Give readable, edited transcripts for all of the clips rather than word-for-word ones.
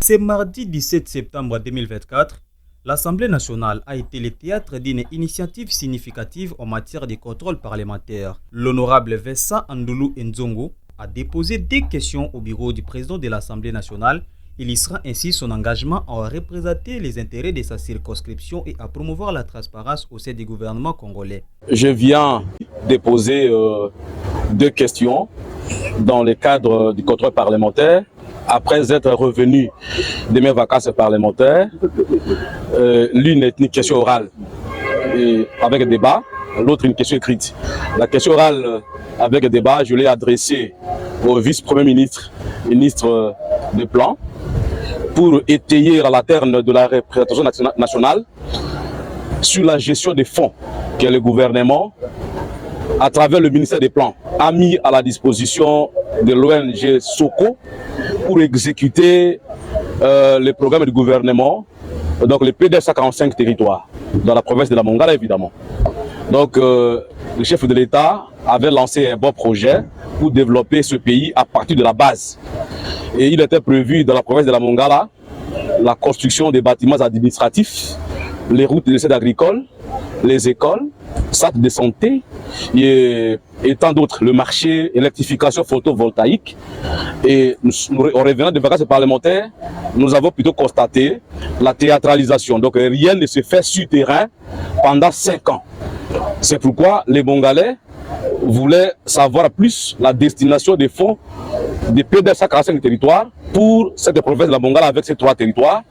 Ce mardi 17 septembre 2024, l'Assemblée nationale a été le théâtre d'une initiative significative en matière de contrôle parlementaire. L'honorable Vessa Andoulou Nzongo a déposé des questions au bureau du président de l'Assemblée nationale. Il illustrera ainsi son engagement à représenter les intérêts de sa circonscription et à promouvoir la transparence au sein du gouvernement congolais. Je viens déposer deux questions dans le cadre du contrôle parlementaire. Après être revenu de mes vacances parlementaires, l'une est une question orale avec débat, l'autre une question écrite. La question orale avec débat, je l'ai adressée au vice-premier ministre, ministre des Plans, pour étayer à la terne de la représentation nationale sur la gestion des fonds que le gouvernement, à travers le ministère des Plans, a mis à la disposition de l'ONG SOCO pour exécuter les programmes du gouvernement, donc les PDS à 45 territoires, dans la province de la Mongala évidemment. Donc le chef de l'État avait lancé un bon projet pour développer ce pays à partir de la base. Et il était prévu dans la province de la Mongala la construction des bâtiments administratifs, les routes et les aides agricoles, les écoles, centres de santé et tant d'autres, le marché, électrification photovoltaïque. Et en revenant des vacances parlementaires, nous avons plutôt constaté la théâtralisation. Donc rien ne se fait sur terrain pendant 5 ans. C'est pourquoi les Mongalais voulaient savoir plus la destination des fonds des PDS à 45 territoires pour cette province de la Mongala avec ces 3 territoires,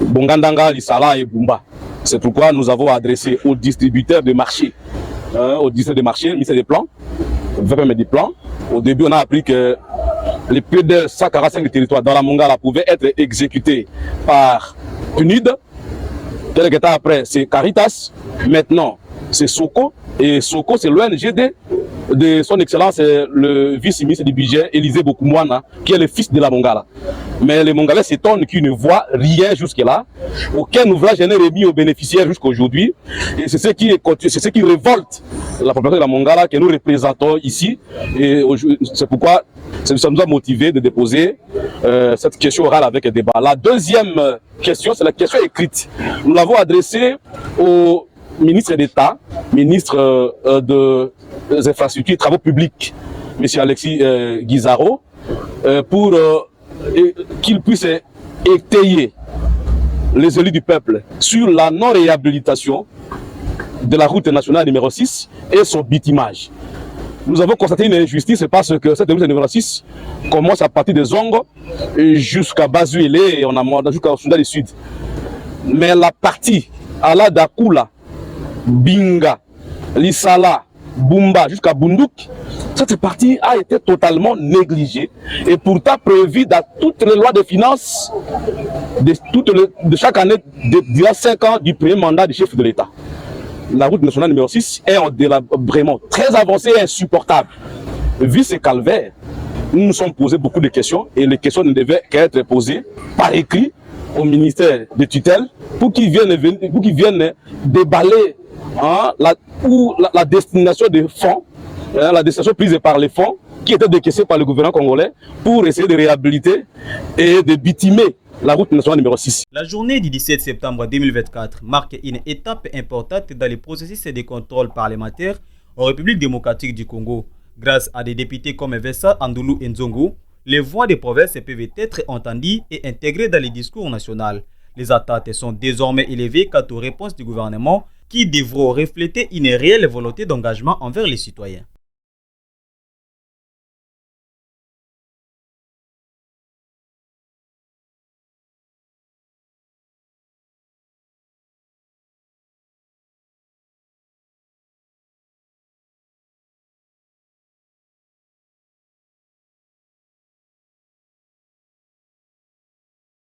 Bongandanga, Lissala et Bumba. C'est pourquoi nous avons adressé aux distributeurs de marché, au ministère des Plans, VPM des Plans. Au début, on a appris que les PDS 145 territoires dans la Mongala pouvaient être exécutés par PNUD. Quelques temps après, c'est Caritas. Maintenant, c'est SOCO. Et SOCO, c'est l'ONG de son excellence, le vice-ministre du budget, Élisée Bokoumouana, qui est le fils de la Mongala. Mais les Mongalais s'étonnent qu'ils ne voient rien jusque-là. Aucun ouvrage n'est remis aux bénéficiaires jusqu'à aujourd'hui. Et c'est ce qui révolte la population de la Mongala que nous représentons ici. Et c'est pourquoi ça nous a motivé de déposer cette question orale avec un débat. La deuxième question, c'est la question écrite. Nous l'avons adressée au ministre d'État, ministre des infrastructures et travaux publics, M. Alexis Guizaro, pour qu'il puisse étayer les élus du peuple sur la non-réhabilitation de la route nationale numéro 6 et son bitumage. Nous avons constaté une injustice parce que cette route numéro 6 commence à partir de Zongo jusqu'à Bazuélé et on a jusqu'au Soudan du Sud. Mais la partie à la Dakula, Binga, Lissala, Bumba jusqu'à Bundouk, cette partie a été totalement négligée et pourtant prévue dans toutes les lois de finances de chaque année durant 5 ans du premier mandat du chef de l'État. La route nationale numéro 6 est vraiment très avancée et insupportable. Vu ce calvaire, nous nous sommes posé beaucoup de questions et les questions ne devaient qu'être posées par écrit au ministère de tutelle pour qu'ils viennent déballer la destination des fonds, la destination prise par les fonds qui étaient décaissés par le gouvernement congolais pour essayer de réhabiliter et de bitumer la route nationale numéro 6. La journée du 17 septembre 2024 marque une étape importante dans le processus de contrôle parlementaire en République démocratique du Congo. Grâce à des députés comme Vessa Andoulou Nzongo, les voix des provinces peuvent être entendues et intégrées dans les discours nationaux. Les attentes sont désormais élevées quant aux réponses du gouvernement qui devront refléter une réelle volonté d'engagement envers les citoyens.